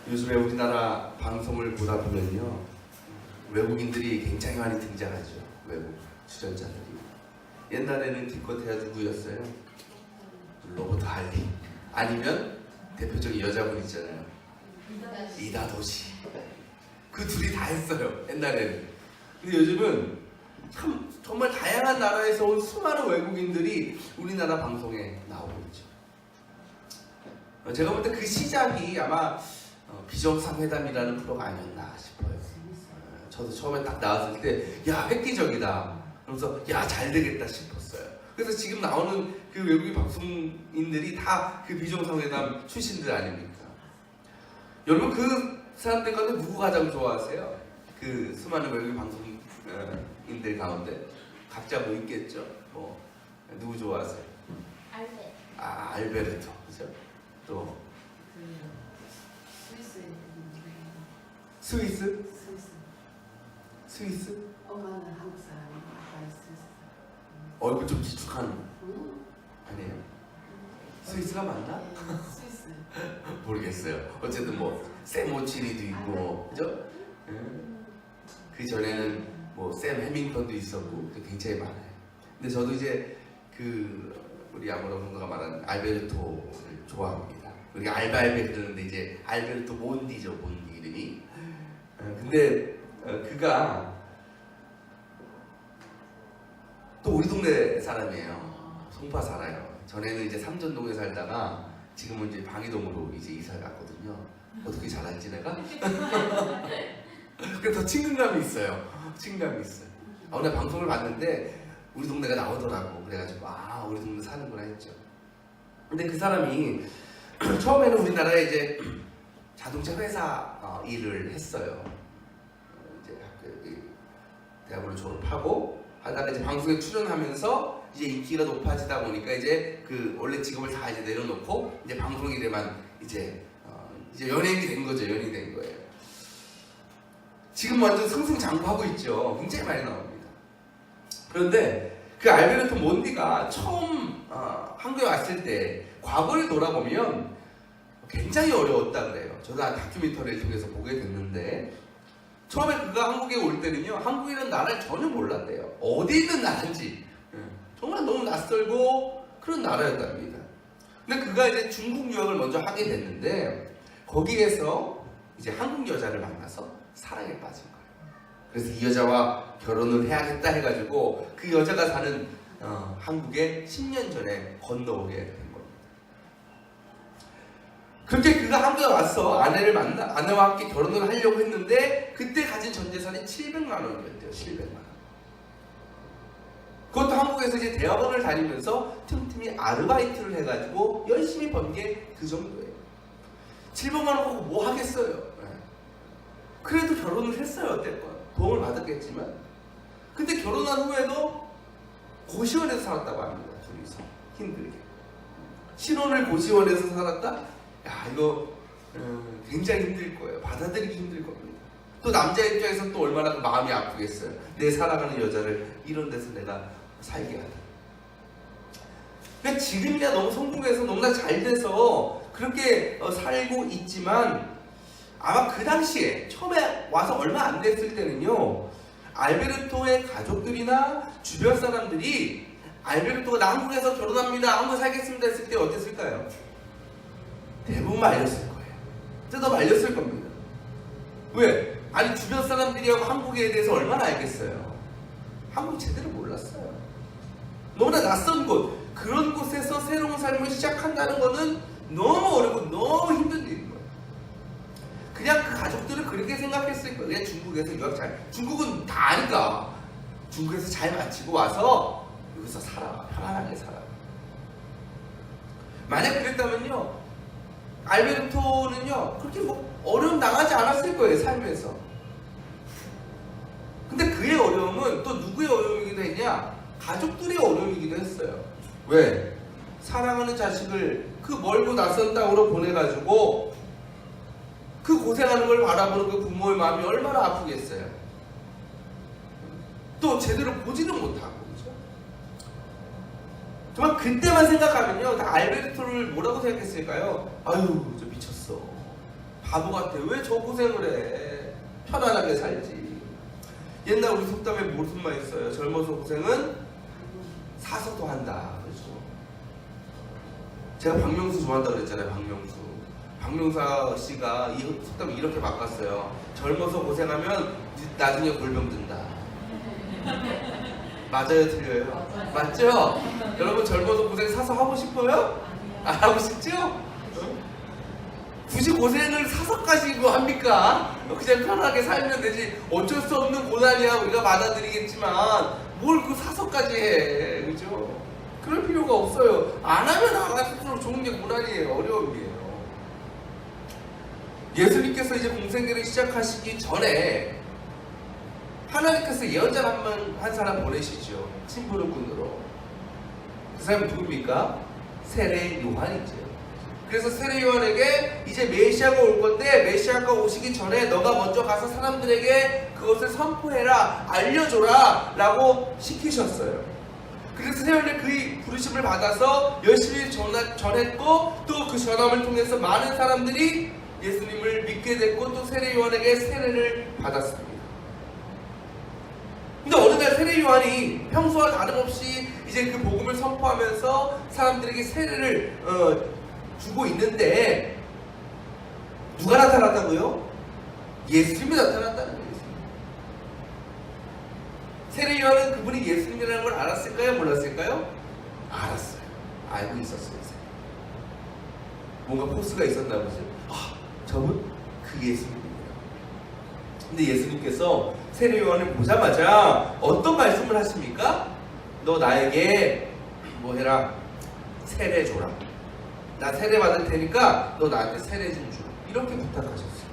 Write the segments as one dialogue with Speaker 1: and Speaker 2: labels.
Speaker 1: 요즘에 우리나라 방송을 보다 보면요, 외국인들이 굉장히 많이 등장하죠. 외국 출연자들이. 옛날에는 기껏해야 누구였어요? 로버트 할리. 아니면 대표적인 여자분 있잖아요, 이다 도시. 그 둘이 다 했어요, 옛날에는. 근데 요즘은 참 정말 다양한 나라에서 온 수많은 외국인들이 우리나라 방송에 나오고 있죠. 제가 볼 때 그 시작이 아마 비정상회담이라는 프로가 아니었나 싶어요. 저도 처음에 딱 나왔을 때 야, 획기적이다 그러면서 야, 잘 되겠다 싶었어요. 그래서 지금 나오는 그 외국인 방송인들이 다 그 비정상회담 출신들 아닙니까? 여러분, 그 사람들 가운데 누구 가장 좋아하세요? 그 수많은 외국인 방송인들 가운데 각자 뭐 있겠죠? 뭐 누구 좋아하세요? 알베르토, 그죠? 또 스위스?
Speaker 2: 엄마는 한국 사람, 아빠는 스위스 사람.
Speaker 1: 얼굴 좀 기축한 아니에요? 스위스가 맞나?
Speaker 2: 스위스.
Speaker 1: 모르겠어요. 어쨌든 뭐 샘 오치니도 있고, 그죠? 그 전에는 뭐 샘 해밍턴도 있었고 굉장히 많아요. 근데 저도 이제 그 우리 아모라분가 말하는 알베르토를 좋아합니다. 우리가 알바알베 그러는데 이제 알베르토 몬디죠, 몬디 이름이. 근데 그가 또 우리 동네 사람이에요. 송파 살아요. 전에는 이제 삼전동에 살다가 지금은 이제 방이동으로 이제 이사 갔거든요. 어떻게 잘 알지 내가? 그래서 더 친근감이 있어요. 친근감이 있어요. 오늘 방송을 봤는데 우리 동네가 나오더라고. 그래가지고 아, 우리 동네 사는구나 했죠. 근데 그 사람이 처음에는 우리나라에 이제 자동차 회사 일을 했어요. 이제 대학원을 졸업하고 하다가 이제 방송에 출연하면서 이제 인기가 높아지다 보니까 이제 그 원래 직업을 다 이제 내려놓고 이제 방송 일에만 이제 연예인이 된 거죠. 연예인이 된 거예요. 지금 완전 승승장구하고 있죠. 굉장히 많이 나옵니다. 그런데 그 알베르토 몬디가 처음 한국에 왔을 때 과거를 돌아보면 굉장히 어려웠다 그래요. 저도 다큐멘터리를 통해서 보게 됐는데 처음에 그가 한국에 올 때는요, 한국이라는 나라를 전혀 몰랐대요. 어디 있는 나라인지 정말 너무 낯설고 그런 나라였답니다. 근데 그가 이제 중국 유학을 먼저 하게 됐는데 거기에서 이제 한국 여자를 만나서 사랑에 빠진 거예요. 그래서 이 여자와 결혼을 해야겠다 해가지고 그 여자가 사는 한국에 10년 전에 건너오게 된 겁니다. 그렇게 그가 한국에 와서 아내와 함께 결혼을 하려고 했는데 그때 가진 전 재산이 700만 원이었대요. 700만 원. 그것도 한국에서 이제 대학원을 다니면서 틈틈이 아르바이트를 해가지고 열심히 번 게 그 정도예요. 700만 원 갖고 뭐 하겠어요. 그래도 결혼을 했어요. 어땠건 도움을 받았겠지만. 근데 결혼한 후에도 고시원에서 살았다고 합니다. 둘이서 힘들게. 신혼을 고시원에서 살았다? 야, 이거 굉장히 힘들 거예요. 받아들이기 힘들 겁니다. 또 남자 입장에서 또 얼마나 마음이 아프겠어요. 내 사랑하는 여자를 이런 데서 내가 살게 하다. 그러니까 지금이야 너무 성공해서 너무나 잘 돼서 그렇게 살고 있지만 아마 그 당시에 처음에 와서 얼마 안 됐을 때는요, 알베르토의 가족들이나 주변 사람들이 알베르토가 나 한국에서 결혼합니다, 한국에 살겠습니다 했을 때 어땠을까요? 대부분 말렸을 거예요. 뜯어 말렸을 겁니다. 왜? 아니 주변 사람들이하고 한국에 대해서 얼마나 알겠어요? 한국 제대로 몰랐어요. 너무나 낯선 곳, 그런 곳에서 새로운 삶을 시작한다는 것은 너무 어렵고 너무 힘든 일인 거예요. 그냥 그 가족들은 그렇게 생각했을 거예요. 그냥 중국에서 중국은 다 아니까 중국에서 잘 마치고 와서 여기서 살아, 편안하게 살아. 만약 그랬다면요, 알베르토는요 그렇게 뭐 어려움 당하지 않았을 거예요, 삶에서. 근데 그의 어려움은 또 누구의 어려움이기도 했냐? 가족들의 어려움이기도 했어요. 왜? 사랑하는 자식을 그 멀고 낯선 땅으로 보내가지고 그 고생하는 걸 바라보는 그 부모의 마음이 얼마나 아프겠어요. 또 제대로 보지는 못하고, 그렇죠? 정말 그때만 생각하면요, 다 알베르토를 뭐라고 생각했을까요? 아유, 저 미쳤어. 바보 같아. 왜 저 고생을 해? 편안하게 살지. 옛날 우리 속담에 무슨 말 있어요? 젊어서 고생은 사서도 한다. 그렇죠? 제가 박명수 좋아한다고 그랬잖아요. 박명수 씨가 이 속담을 이렇게 바꿨어요. 젊어서 고생하면 나중에 골병 든다. 맞아요, 틀려요? 맞죠? 여러분 젊어서 고생 사서 하고 싶어요? 안 하고 싶죠? 굳이 고생을 사서까지 뭐 합니까? 그냥 편하게 살면 되지. 어쩔 수 없는 고난이야. 우리가 받아들이겠지만 뭘 그 사서까지 해. 그죠? 그럴 필요가 없어요. 안 하면 나갈수록 좋은 게 고난이에요. 어려움이에요. 예수님께서 이제 공생애를 시작하시기 전에 하나님께서 예언자 한 사람 보내시죠. 심부름꾼으로. 그 사람이 누굽니까? 세례 요한이죠. 그래서 세례 요한에게 이제 메시아가 올 건데 메시아가 오시기 전에 너가 먼저 가서 사람들에게 그것을 선포해라, 알려줘라 라고 시키셨어요. 그래서 세례 요한이 그 부르심을 받아서 열심히 전했고 또 그 전함을 통해서 많은 사람들이 예수님을 믿게 됐고 또 세례 요한에게 세례를 받았습니다. 근데 어느 날 세례 요한이 평소와 다름없이 이제 그 복음을 선포하면서 사람들에게 세례를 주고 있는데 누가 나타났다고요? 예수님이 나타났다는 거예요. 세례 요한은 그분이 예수님이라는 걸 알았을까요? 몰랐을까요? 알았어요. 알고 있었어요. 뭔가 포스가 있었나 보죠. 아, 저분? 그 예수님입니다. 근데 예수님께서 세례 요한을 보자마자 어떤 말씀을 하십니까? 너 나에게 뭐 해라? 세례 줘라. 나 세례 받을 테니까 너 나한테 세례 좀 줘. 이렇게 부탁하셨어요.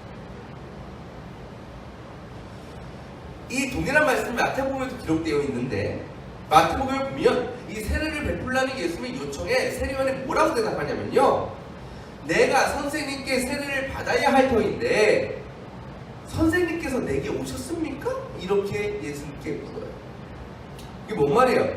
Speaker 1: 이 동일한 말씀이 마태복음에도 기록되어 있는데 마태복음을 보면 이 세례를 베풀라는 예수님의 요청에 세례 요한이 뭐라고 대답하냐면요. 내가 선생님께 세례를 받아야 할 터인데 선생님께서 내게 오셨습니까? 이렇게 예수님께 물어요. 이게 뭔 말이에요?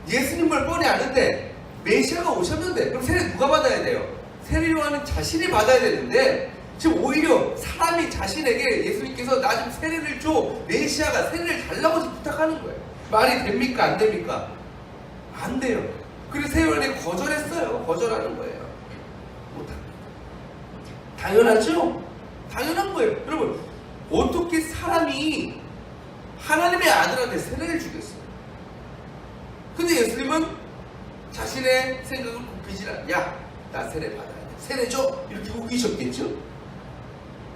Speaker 1: 예수님을 뻔히 아는데 메시아가 오셨는데 그럼 세례 누가 받아야 돼요? 세례 요한은 자신이 받아야 되는데 지금 오히려 사람이 자신에게 예수님께서 나 좀 세례를 줘, 메시아가 세례를 달라고 부탁하는 거예요. 말이 됩니까? 안 됩니까? 안 돼요. 그래서 세례 요한이 거절했어요. 거절하는 거예요. 못합니다. 당연하죠? 당연한 거예요. 여러분 어떻게 사람이 하나님의 아들한테 세례를 주겠어요? 근데 예수님은 자신의 생각을 굽히지 않아. 야, 나 세례 받아야 돼. 세례 줘. 이렇게 우기셨겠죠?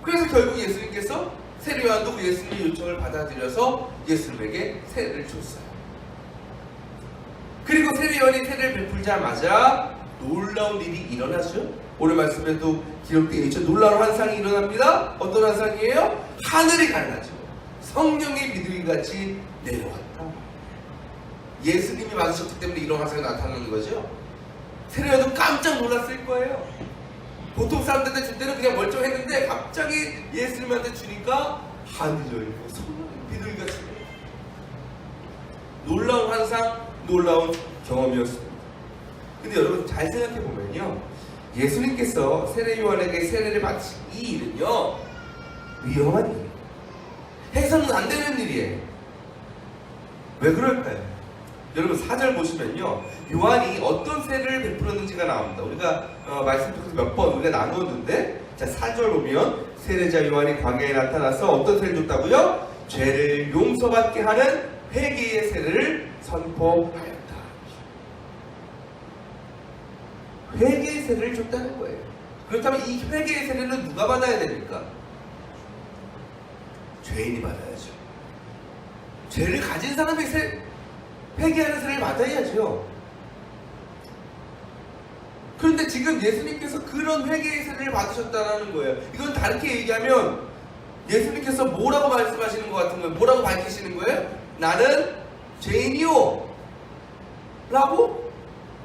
Speaker 1: 그래서 결국 예수님께서 세례 요한도 예수님의 요청을 받아들여서 예수님에게 세례를 줬어요. 그리고 세례 요한이 세례를 베풀자마자 놀라운 일이 일어나죠. 오늘 말씀에도 기록되어 있죠. 놀라운 환상이 일어납니다. 어떤 환상이에요? 하늘이 갈라지고 성령의 비둘기같이 내려왔다. 예수님이 맞으셨기 때문에 이런 환상이 나타나는 거죠. 세례 요한도 깜짝 놀랐을 거예요. 보통 사람들한테 줄 때는 그냥 멀쩡했는데 갑자기 예수님한테 주니까 하늘이 열리고 성령의 비둘기같이 놀라운 환상, 놀라운 경험이었습니다. 근데 여러분 잘 생각해 보면요, 예수님께서 세례 요한에게 세례를 바친 이 일은요 위험한 일이에요. 해서는 안 되는 일이에요. 왜 그럴까요? 여러분 4절 보시면요 요한이 어떤 세례를 베풀었는지가 나옵니다. 우리가 말씀 통해서 몇 번 우리가 나누었는데, 자 4절 보면 세례자 요한이 광야에 나타나서 어떤 세례를 줬다고요? 죄를 용서받게 하는 회개의 세례를 선포하였다. 회개의 세례를 줬다는 거예요. 그렇다면 이 회개의 세례는 누가 받아야 됩니까? 죄인이 받아야죠. 죄를 가진 사람이 회개하는 세례를 받아야죠. 그런데 지금 예수님께서 그런 회개의 세례를 받으셨다는 거예요. 이건 다르게 얘기하면 예수님께서 뭐라고 말씀하시는 것 같은 거예요? 뭐라고 밝히시는 거예요? 나는 죄인이요 라고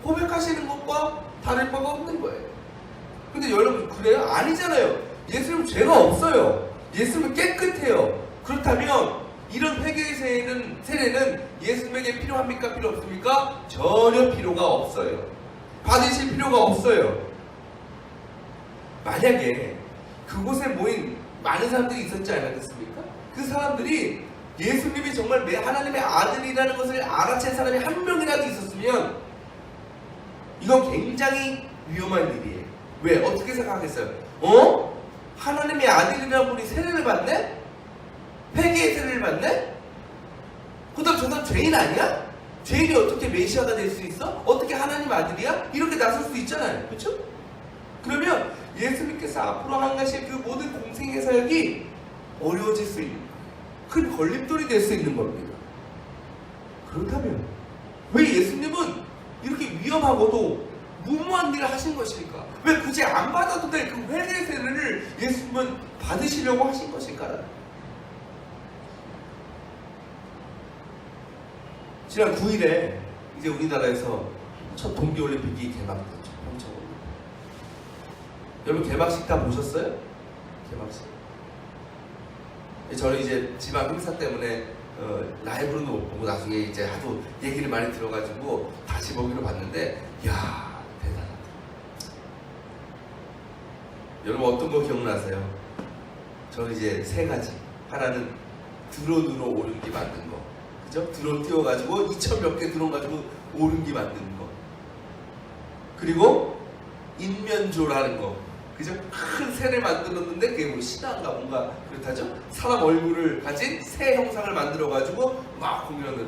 Speaker 1: 고백하시는 것과 다를 바가 없는 거예요. 근데 여러분 그래요? 아니잖아요. 예수님은 죄가 없어요. 예수님은 깨끗해요. 그렇다면 이런 회개의 세례는 예수님에게 필요합니까? 필요 없습니까? 전혀 필요가 없어요. 받으실 필요가 없어요. 만약에 그곳에 모인 많은 사람들이 있었지 않았겠습니까? 그 사람들이 예수님이 정말 하나님의 아들이라는 것을 알아챈 사람이 한 명이라도 있었으면 이건 굉장히 위험한 일이에요. 왜? 어떻게 생각하겠어요? 하나님의 아들이라는 분이 세례를 받네? 회개의 세례를 받네? 그 다음 저 사람 죄인 아니야? 죄인이 어떻게 메시아가 될 수 있어? 어떻게 하나님 아들이야? 이렇게 나설 수도 있잖아요. 그렇죠? 그러면 예수님께서 앞으로 행하실 그 모든 공생의 사역이 어려워질 수 있는, 큰 걸림돌이 될 수 있는 겁니다. 그렇다면 왜 예수님은 이렇게 위험하고도 무모한 일을 하신 것일까? 왜 굳이 안 받아도 될 그 회개 세례를 예수님은 받으시려고 하신 것일까? 지난 9일에 이제 우리나라에서 첫 동계올림픽이 개막됐죠. 평창올림픽. 여러분 개막식 다 보셨어요? 개막식. 저는 이제 지방 행사 때문에 라이브로는 못 보고 나중에 이제 하도 얘기를 많이 들어가지고 다시 보기로 봤는데, 이야, 대단하다. 여러분 어떤 거 기억나세요? 저는 이제 세 가지. 하나는 드론으로 오른기 만든 거. 그죠? 드론 띄워가지고 2,000 몇 개 드론 가지고 오른기 만드는 거. 그리고 인면조라는 거. 그죠? 큰 새를 만들었는데 그게 뭐 신화인가 뭔가 그렇다죠? 사람 얼굴을 가진 새 형상을 만들어가지고 막 공연을.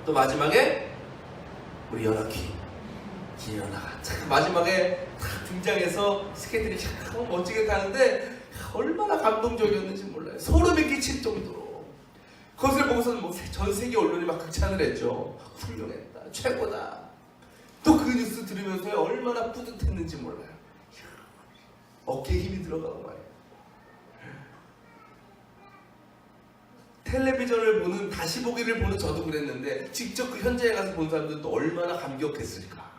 Speaker 1: 또 마지막에 우리 연하키 김연아가 마지막에 탁 등장해서 스케이트를 참 멋지게 타는데 얼마나 감동적이었는지 몰라요. 소름이 끼칠 정도로. 그것을 보고서는 뭐 전 세계 언론이 막 극찬을 했죠. 훌륭했다, 최고다. 또 그 뉴스 들으면서 얼마나 뿌듯했는지 몰라요. 어깨에 힘이 들어가고 말이에요. 텔레비전을 보는, 다시 보기를 보는 저도 그랬는데 직접 그 현장에 가서 본 사람들도 얼마나 감격했을까.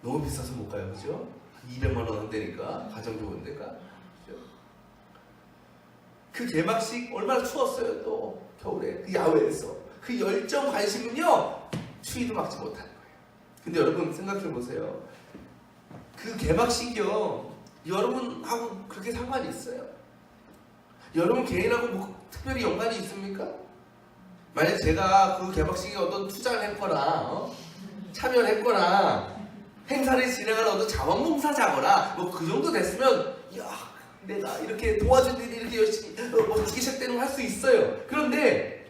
Speaker 1: 너무 비싸서 못 가요, 그죠? 200만 원 한대니까, 가정적인 데가. 그죠? 그 개막식 얼마나 추웠어요, 또 겨울에 그 야외에서. 그 열정 관심은요 추위도 막지 못하는 거예요. 근데 여러분 생각해 보세요. 그 개막식이요 여러분하고 그렇게 상관이 있어요? 여러분 개인하고 뭐 특별히 연관이 있습니까? 만약 제가 그 개막식에 어떤 투자를 했거나 참여를 했거나 행사를 진행하는 어떤 자원봉사자거나 뭐 그 정도 됐으면 야 내가 이렇게 도와줄 일이 이렇게 열심히 어떻게 시작되는 걸 할 수 있어요. 그런데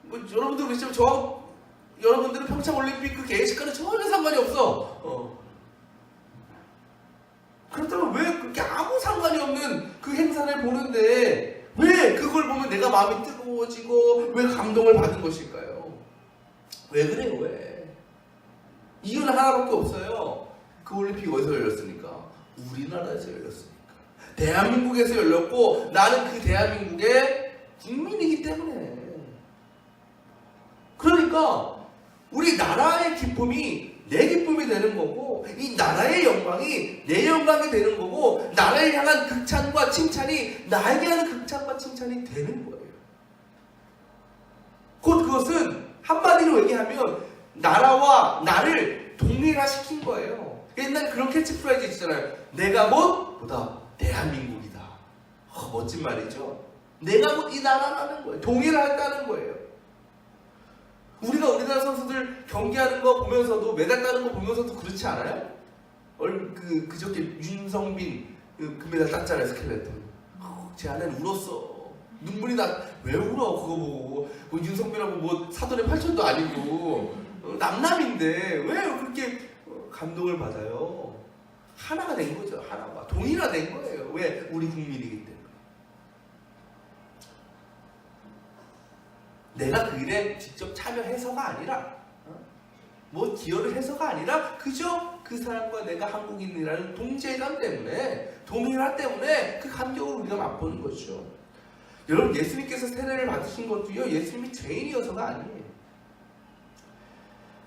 Speaker 1: 뭐 여러분들 그렇지만 저하고 여러분들은 평창올림픽 그 개회식과는 전혀 상관이 없어. 그렇다면 왜 그렇게 아무 상관이 없는 그 행사를 보는데 왜 그걸 보면 내가 마음이 뜨거워지고 왜 감동을 받은 것일까요? 왜 그래요? 왜? 이유는 하나밖에 없어요. 그 올림픽이 어디서 열렸습니까? 우리나라에서 열렸으니까. 대한민국에서 열렸고 나는 그 대한민국의 국민이기 때문에. 그러니까 우리 나라의 기쁨이 내 기쁨이 되는 거고 이 나라의 영광이 내 영광이 되는 거고 나라를 향한 극찬과 칭찬이 나에게 하는 극찬과 칭찬이 되는 거예요. 곧 그것은 한마디로 얘기하면 나라와 나를 동일화시킨 거예요. 옛날에 그런 캐치프레이즈 있잖아요. 내가 곧 보다 대한민국이다. 멋진 말이죠. 내가 곧 이 나라라는 거예요. 동일화했다는 거예요. 우리가 우리나라 선수들 경기하는 거 보면서도 메달 따는 거 보면서도 그렇지 않아요? 그저께 윤성빈 그 메달 땄잖아요. 스켈레톤. 제 아내는 울었어. 눈물이 왜 울어 그거 보고. 뭐 윤성빈하고 뭐 사돈의 8천도 아니고 남남인데 왜 그렇게 감동을 받아요? 하나가 된 거죠. 하나가 동일화된 거예요. 왜? 우리 국민이기 때문에. 내가 그 일에 직접 참여해서가 아니라 뭐 기여를 해서가 아니라 그저 그 사람과 내가 한국인이라는 동질감 때문에 동일화 때문에 그 감격을 우리가 맛보는 거죠. 여러분 예수님께서 세례를 받으신 것도요 예수님이 죄인이어서가 아니에요.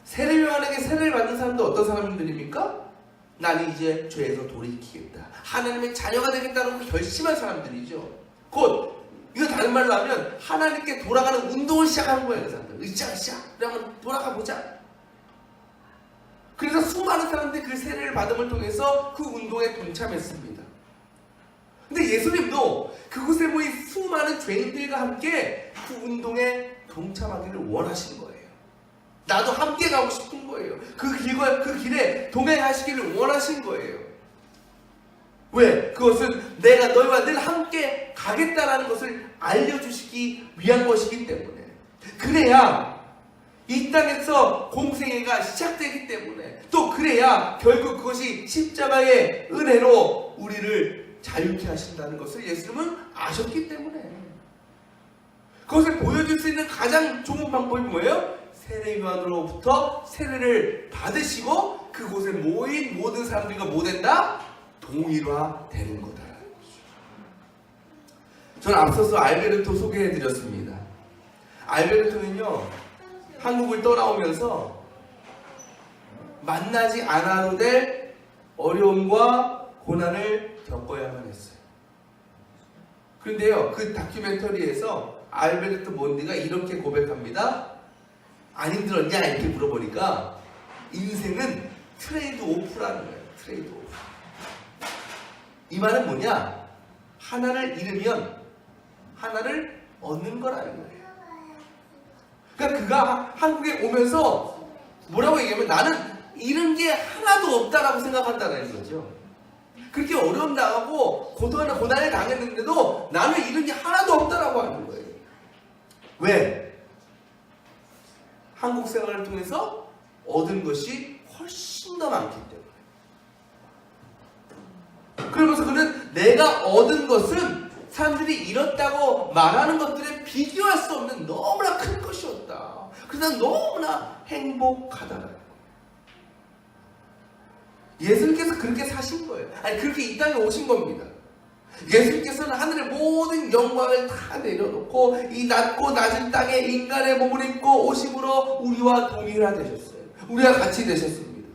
Speaker 1: 세례 요한에게 세례를 받는 사람도 어떤 사람들입니까? 나는 이제 죄에서 돌이키겠다. 하나님의 자녀가 되겠다는 그 결심한 사람들이죠. 곧 이거 다른 말로 하면 하나님께 돌아가는 운동을 시작하는 거예요. 그 사람들. 으쌰으쌰. 그러면 돌아가 보자. 그래서 수많은 사람들이 그 세례를 받음을 통해서 그 운동에 동참했습니다. 근데 예수님도 그곳에 모인 수많은 죄인들과 함께 그 운동에 동참하기를 원하신 거예요. 나도 함께 가고 싶은 거예요. 그 길에 동행하시기를 원하신 거예요. 왜? 그것은 내가 너희와 늘 함께 가겠다라는 것을 알려주시기 위한 것이기 때문에. 그래야 이 땅에서 공생애가 시작되기 때문에, 또 그래야 결국 그것이 십자가의 은혜로 우리를 자유케 하신다는 것을 예수님은 아셨기 때문에. 그것을 보여줄 수 있는 가장 좋은 방법이 뭐예요? 세례요한으로부터 세례를 받으시고 그곳에 모인 모든 사람들과 뭐 된다? 동일화되는 거다라는 거죠. 저는 앞서서 알베르토 소개해드렸습니다. 알베르토는요, 한국을 떠나오면서 만나지 않아도 될 어려움과 고난을 겪어야만 했어요. 그런데요, 그 다큐멘터리에서 알베르토 몬디가 이렇게 고백합니다. 안 힘들었냐? 이렇게 물어보니까 인생은 트레이드 오프라는 거예요. 트레이드 오프. 이 말은 뭐냐? 하나를 잃으면 하나를 얻는 거라는 거예요. 그러니까 그가 한국에 오면서 뭐라고 얘기하면 나는 잃은 게 하나도 없다라고 생각한다는 거죠. 그렇게 어려움 당하고 고난을 당했는데도 나는 잃은 게 하나도 없다라고 하는 거예요. 왜? 한국 생활을 통해서 얻은 것이 훨씬 더 많기 때문에. 그러면서 그는 내가 얻은 것은 사람들이 잃었다고 말하는 것들에 비교할 수 없는 너무나 큰 것이었다. 그래서 난 너무나 행복하다라는 거예요. 예수님께서 그렇게 사신 거예요. 아니, 그렇게 이 땅에 오신 겁니다. 예수님께서는 하늘의 모든 영광을 다 내려놓고 이 낮고 낮은 땅에 인간의 몸을 입고 오심으로 우리와 동일화되셨어요. 우리와 같이 되셨습니다.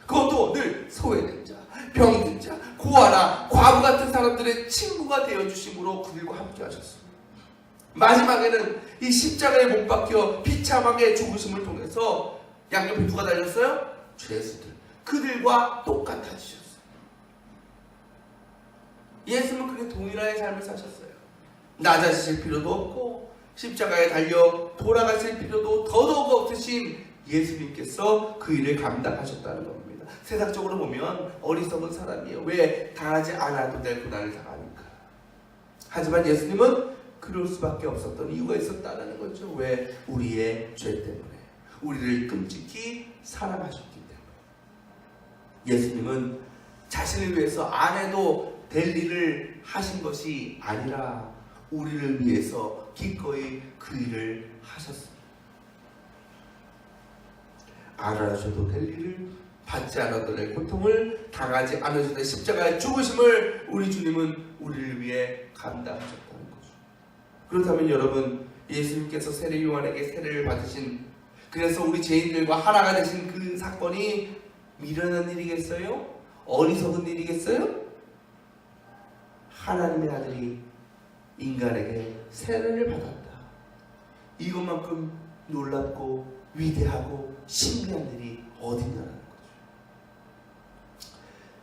Speaker 1: 그것도 늘 소외된 자, 병든 자, 고아나 과부 같은 사람들의 친구가 되어주심으로 그들과 함께 하셨습니다. 마지막에는 이 십자가에 못 박혀 비참하게 죽으심을 통해서 양옆에 누가 달렸어요? 죄수들. 그들과 똑같아지셨어요. 예수님은 그렇게 동일화의 삶을 사셨어요. 낮아지실 필요도 없고 십자가에 달려 돌아가실 필요도 더더욱 없으신 예수님께서 그 일을 감당하셨다는 겁니다. 세상적으로 보면 어리석은 사람이에요. 왜? 당하지 않아도 될 고난을 당하니까. 하지만 예수님은 그럴 수밖에 없었던 이유가 있었다는 거죠. 왜? 우리의 죄 때문에. 우리를 끔찍히 사랑하셨기 때문에. 예수님은 자신을 위해서 안 해도 될 일을 하신 것이 아니라 우리를 위해서 기꺼이 그 일을 하셨습니다. 안 하셔도 될 일을, 받지 않아도 될 고통을, 당하지 않으셔도 될 십자가의 죽으심을 우리 주님은 우리를 위해 감당하셨다는 거죠. 그렇다면 여러분, 예수님께서 세례 요한에게 세례를 받으신, 그래서 우리 죄인들과 하나가 되신 그 사건이 미련한 일이겠어요? 어리석은 일이겠어요? 하나님의 아들이 인간에게 세례를 받았다. 이것만큼 놀랍고 위대하고 신비한 일이 어딨냐는 거죠.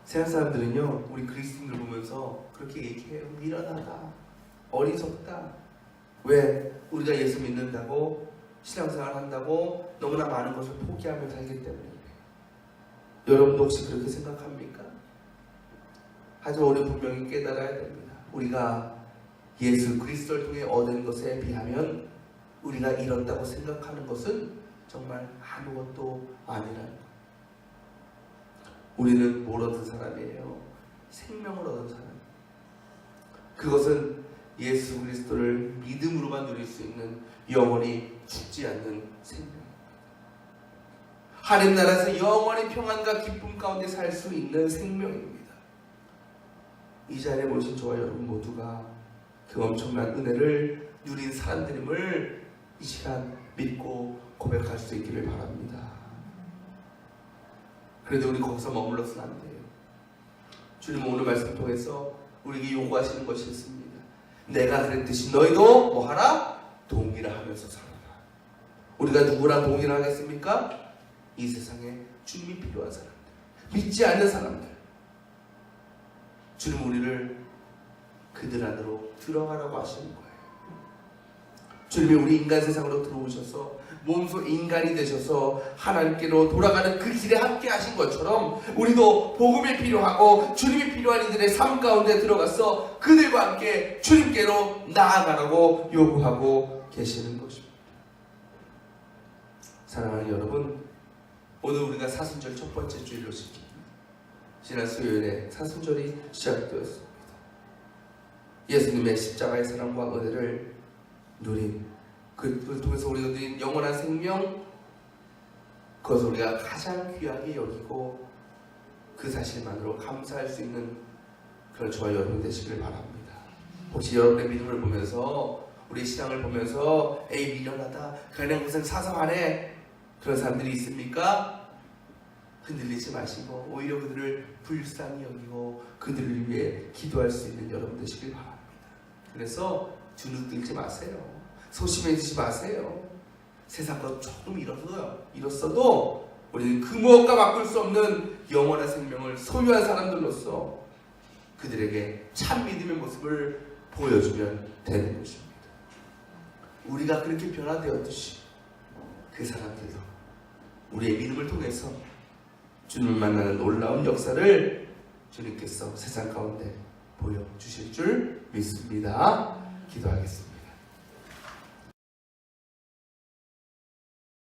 Speaker 1: 세상 사람들은요, 우리 그리스도인들 보면서 그렇게 얘기해요. 미련하다, 어리석다. 왜? 우리가 예수 믿는다고, 신앙생활 한다고 너무나 많은 것을 포기하며 살기 때문에. 여러분도 혹시 그렇게 생각합니까? 하지만 우리는 분명히 깨달아야 됩니다. 우리가 예수 그리스도를 통해 얻은 것에 비하면 우리가 잃었다고 생각하는 것은 정말 아무것도 아니라는 것. 우리는 뭘 얻은 사람이에요? 생명을 얻은 사람. 그것은 예수 그리스도를 믿음으로만 누릴 수 있는 영원히 죽지 않는 생명. 하나님 나라에서 영원히 평안과 기쁨 가운데 살 수 있는 생명입니다. 이 자리에 모신 저와 여러분 모두가 그 엄청난 은혜를 누린 사람들임을 이 시간 믿고 고백할 수 있기를 바랍니다. 그래도 우리 거기서 머물러서는 안 돼요. 주님은 오늘 말씀 통해서 우리에게 요구하시는 것이 있습니다. 내가 그랬듯이 너희도 뭐하라? 동일하면서 살아라. 우리가 누구랑 동일하겠습니까? 이 세상에 주님이 필요한 사람들, 믿지 않는 사람들, 주님 우리를 그들 안으로 들어가라고 하시는 거예요. 주님이 우리 인간 세상으로 들어오셔서 몸소 인간이 되셔서 하나님께로 돌아가는 그 길에 함께 하신 것처럼 우리도 복음이 필요하고 주님이 필요한 이들의 삶 가운데 들어가서 그들과 함께 주님께로 나아가라고 요구하고 계시는 것입니다. 사랑하는 여러분, 오늘 우리가 사순절 첫 번째 주일로 지킵니다. 지난 수요일에 사순절이 시작되었습니다. 예수님의 십자가의 사랑과 은혜를 누린, 그걸 통해서 우리가 누린 영원한 생명, 그것을 우리가 가장 귀하게 여기고 그 사실만으로 감사할 수 있는 그런 저와 여러분 되시길 바랍니다. 혹시 여러분의 믿음을 보면서, 우리 신앙을 보면서 에이 미련하다, 그냥 무슨 사성하네, 그런 사람들이 있습니까? 흔들리지 마시고 오히려 그들을 불쌍히 여기고 그들을 위해 기도할 수 있는 여러분 되시길 바랍니다. 그래서 주눅들지 마세요. 소심해지지 마세요. 세상 것 조금 잃었어도 우리는 그 무엇과 바꿀 수 없는 영원한 생명을 소유한 사람들로서 그들에게 참 믿음의 모습을 보여주면 되는 것입니다. 우리가 그렇게 변화되었듯이 그 사람들도 우리의 믿음을 통해서 주님을 만나는 놀라운 역사를 주님께서 세상 가운데 보여주실 줄 믿습니다. 기도하겠습니다.